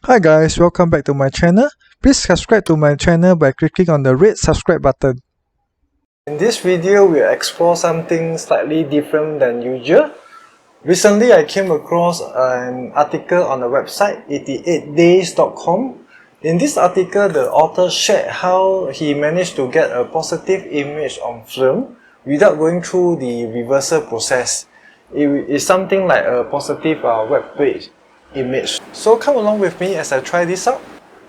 Hi guys, welcome back to my channel. Please subscribe to my channel by clicking on the red subscribe button. In this video, we'll explore something slightly different than usual. Recently, I came across an article on the website 88days.com. In this article, the author shared how he managed to get a positive image on film without going through the reversal process. It is something like a positive wetplate image. So come along with me as I try this out.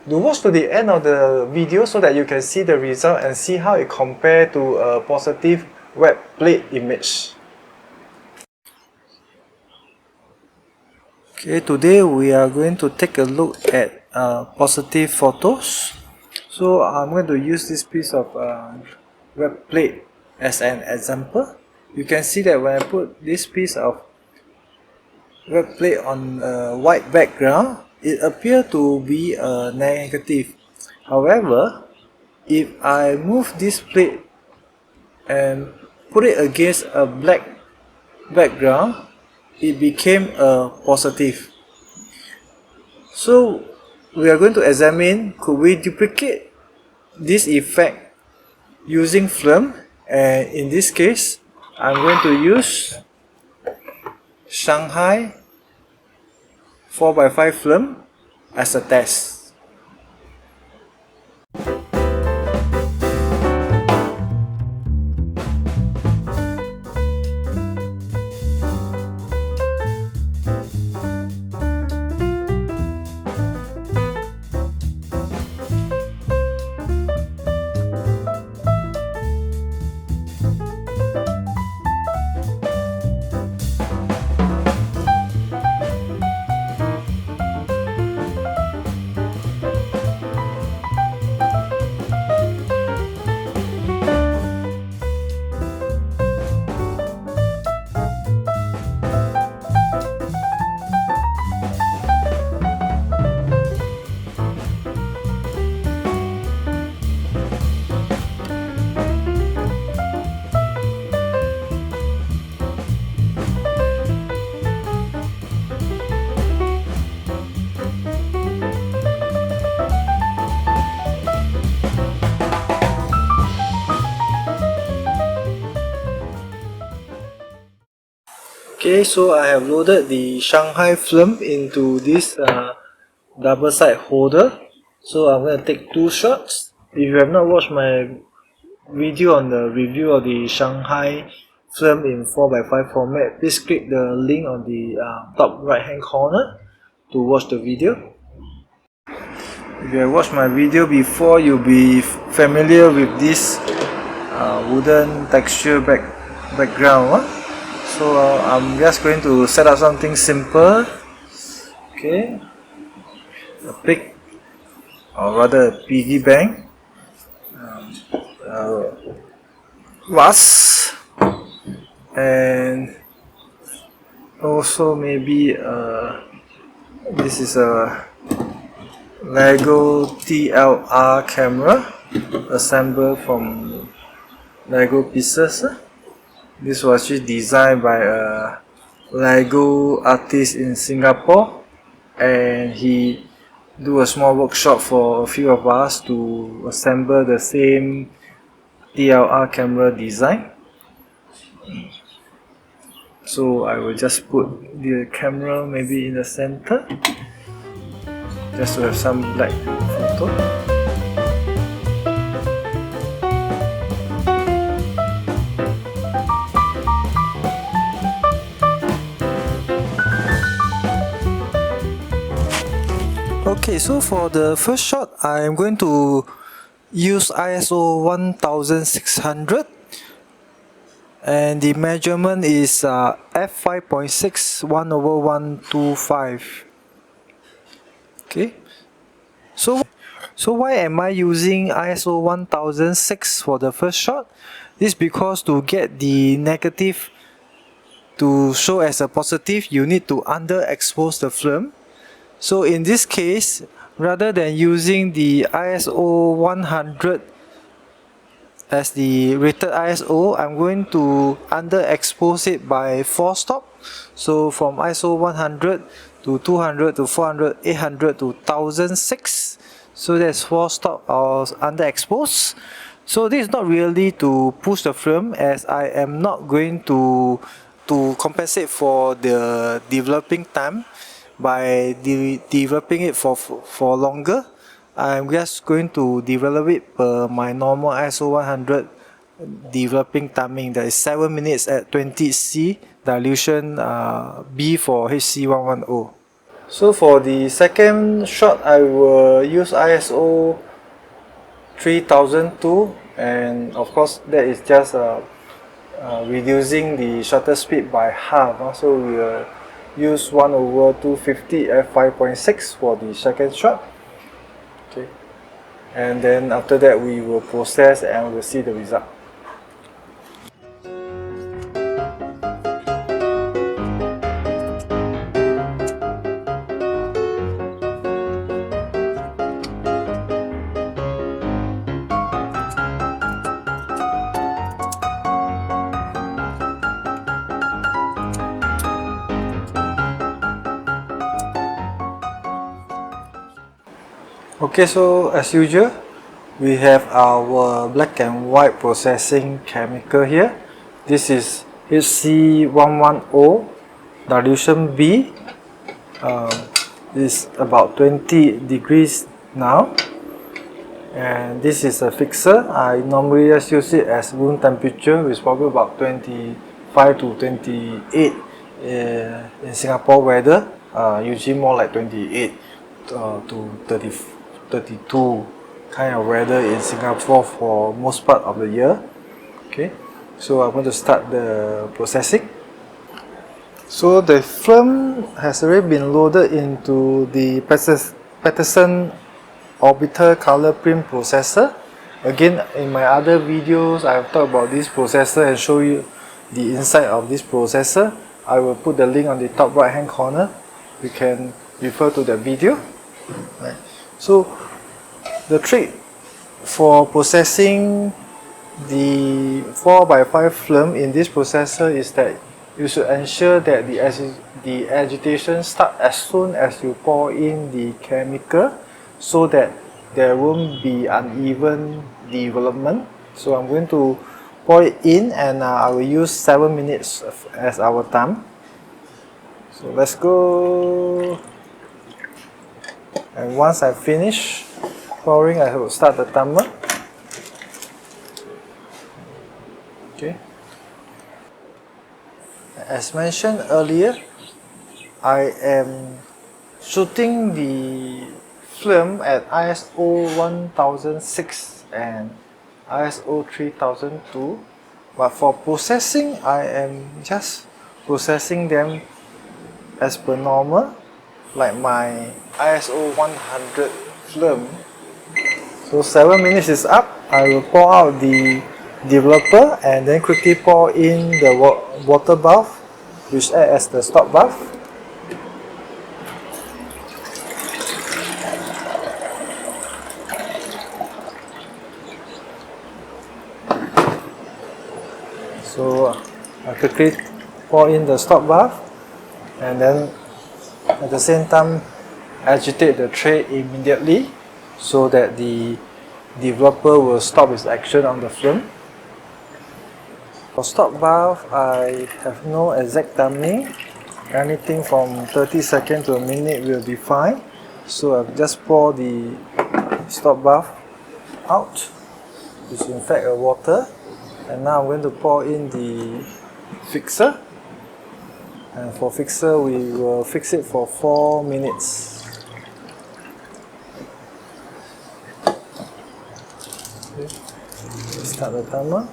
Do watch to the end of the video so that you can see the result and see how it compares to a positive wetplate image. Okay, today we are going to take a look at positive photos. So I'm going to use this piece of wetplate as an example. You can see that when I put this piece of wetplate on a white background, it appears to be a negative. However, if I move this plate and put it against a black background, it became a positive. So we are going to examine, could we duplicate this effect using film, and in this case I'm going to use Shanghai 4x5 film as a test. Okay, so I have loaded the Shanghai film into this double side holder. So I'm going to take two shots. If you have not watched my video on the review of the Shanghai film in 4x5 format, please click the link on the top right hand corner to watch the video. If you have watched my video before, you'll be familiar with this wooden texture background. So I'm just going to set up something simple. Okay, a pig, or rather a piggy bank, vase, and also maybe this is a Lego TLR camera assembled from Lego pieces. This was actually designed by a Lego artist in Singapore, and he do a small workshop for a few of us to assemble the same TLR camera design. So I will just put the camera maybe in the center, just to have some light photo. Okay, so for the first shot, I am going to use ISO 1600, and the measurement is f5.6 1/125. Okay, so why am I using ISO 1006 for the first shot? This is because to get the negative to show as a positive, you need to underexpose the film. So in this case, rather than using the ISO 100 as the rated ISO, I'm going to underexpose it by 4 stop. So from ISO 100 to 200 to 400, 800 to 1006. So that's 4 stop of underexposed. So this is not really to push the film, as I am not going to compensate for the developing time by developing it for longer. I'm just going to develop it per my normal ISO 100 developing timing, that is 7 minutes at 20C dilution, B for HC110. So for the second shot, I will use ISO 3002, and of course that is just reducing the shutter speed by half. So we will use 1/250 f5.6 for the second shot. Okay, and then after that we will process and we'll see the result. Okay, so as usual, we have our black and white processing chemical here. This is HC110 dilution B. Is about 20 degrees now. And this is a fixer. I normally just use it as room temperature, which is probably about 25 to 28 in Singapore weather. Usually more like 28 to 32 kind of weather in Singapore for most part of the year. Okay, so I'm going to start the processing. So the film has already been loaded into the Patterson orbital color print processor. Again, in my other videos, I have talked about this processor and show you the inside of this processor. I will put the link on the top right hand corner. You can refer to the video. Right. So the trick for processing the 4x5 film in this processor is that you should ensure that the agitation starts as soon as you pour in the chemical, so that there won't be uneven development. So I'm going to pour it in, and I will use 7 minutes as our time. So let's go. And once I finish pouring, I will start the timer. Okay. As mentioned earlier, I am shooting the film at ISO 1006 and ISO 3002, but for processing, I am just processing them as per normal, like my ISO 100 film. So 7 minutes is up. I will pour out the developer and then quickly pour in the water bath, which acts as the stop bath. So I quickly pour in the stop bath, and then at the same time agitate the tray immediately, so that the developer will stop its action on the film. For stop bath, I have no exact timing. Anything from 30 seconds to a minute will be fine. So I'll just pour the stop bath out, which is in fact a water. And now I'm going to pour in the fixer. And for fixer, we will fix it for 4 minutes. Start the timer.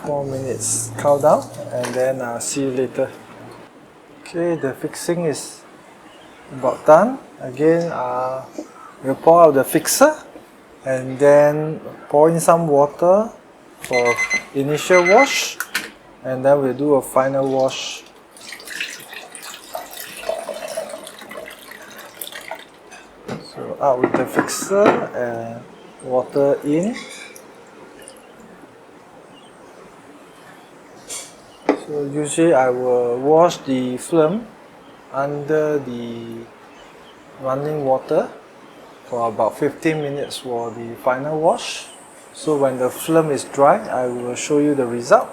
4 minutes countdown, and then I'll see you later. Okay, the fixing is about done. Again, we'll pour out the fixer, and then pour in some water for initial wash, and then we'll do a final wash. So out with the fixer and water in. So So usually I will wash the film under the running water for about 15 minutes for the final wash. So when the film is dry, I will show you the result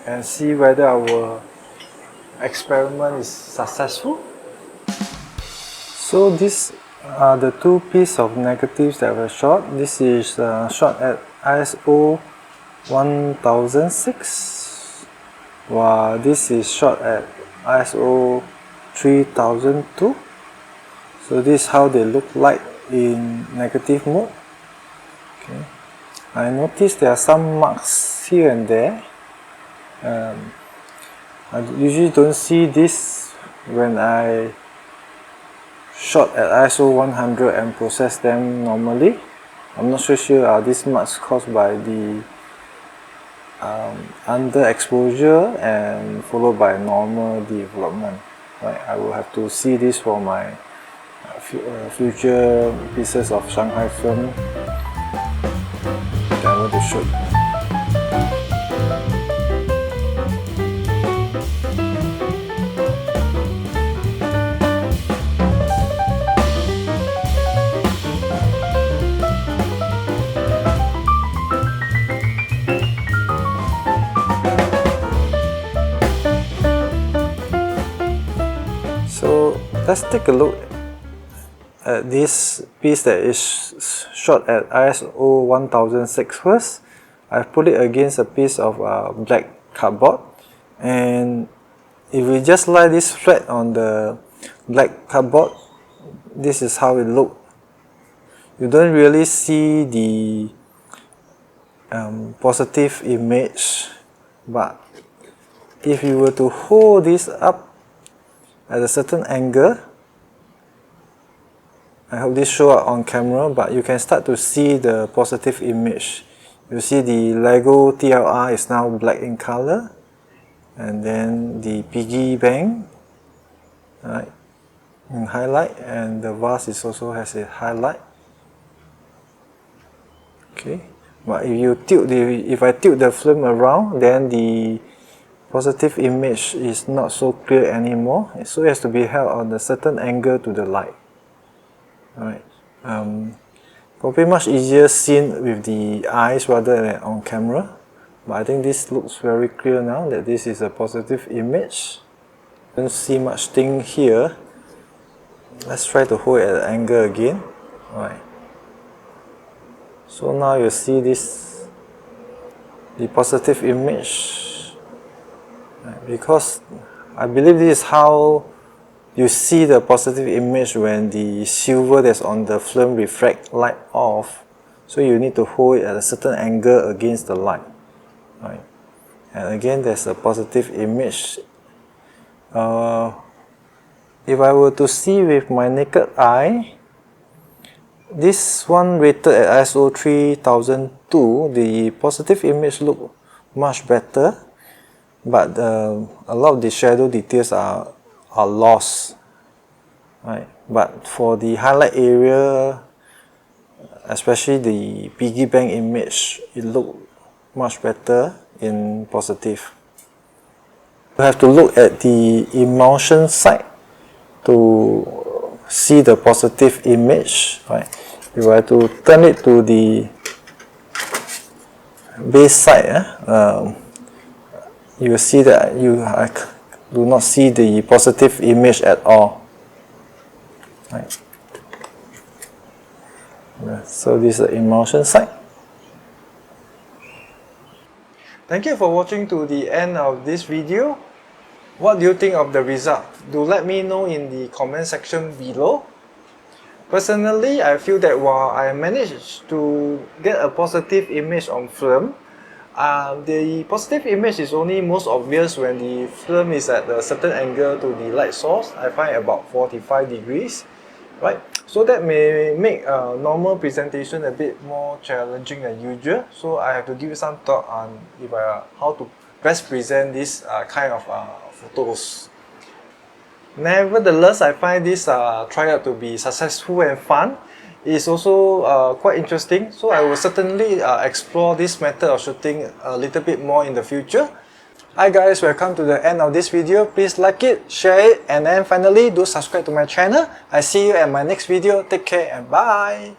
and see whether our experiment is successful. So these are the two pieces of negatives that were shot. This is shot at ISO 1006, while this is shot at ISO 3002. So this is how they look like in negative mode. Okay. I noticed there are some marks here and there. I usually don't see this when I shot at ISO 100 and process them normally. I'm not so sure are these marks caused by the underexposure and followed by normal development. Right, I will have to see this for my future pieces of Shanghai film that I want to shoot. So let's take a look at this piece that is shot at ISO 1006 first. I've put it against a piece of black cardboard, and if we just lie this flat on the black cardboard, this is how it looks. You don't really see the positive image, but if you were to hold this up at a certain angle, I hope this shows up on camera, but you can start to see the positive image. You see the Lego TLR is now black in color, and then the piggy bank, right, in highlight, and the vase is also has a highlight. Okay, but if I tilt the film around, then the positive image is not so clear anymore, so it has to be held on a certain angle to the light. Alright, probably much easier seen with the eyes rather than on camera, but I think this looks very clear now that this is a positive image. Don't see much thing here. Let's try to hold it at an angle again. Alright, so now you see this, the positive image. Because I believe this is how you see the positive image when the silver that's on the film reflect light off. So you need to hold it at a certain angle against the light. Right. And again, there's a positive image. If I were to see with my naked eye, this one rated at ISO 3002, the positive image look much better. But a lot of the shadow details are lost, right? But for the highlight area, especially the piggy bank image, it looks much better in positive. You have to look at the emulsion side to see the positive image, right? If I have to turn it to the base side, you will see that I do not see the positive image at all. Right. So this is the emulsion side. Thank you for watching to the end of this video. What do you think of the result? Do let me know in the comment section below. Personally, I feel that while I managed to get a positive image on film, the positive image is only most obvious when the film is at a certain angle to the light source. I find about 45 degrees, right? So that may make normal presentation a bit more challenging than usual. So I have to give you some thought on how to best present this kind of photos. Nevertheless, I find this tryout to be successful and fun. It's also quite interesting, so I will certainly explore this method of shooting a little bit more in the future. Hi guys, welcome to the end of this video. Please like it, share it, and then finally do subscribe to my channel. I see you at my next video. Take care and bye.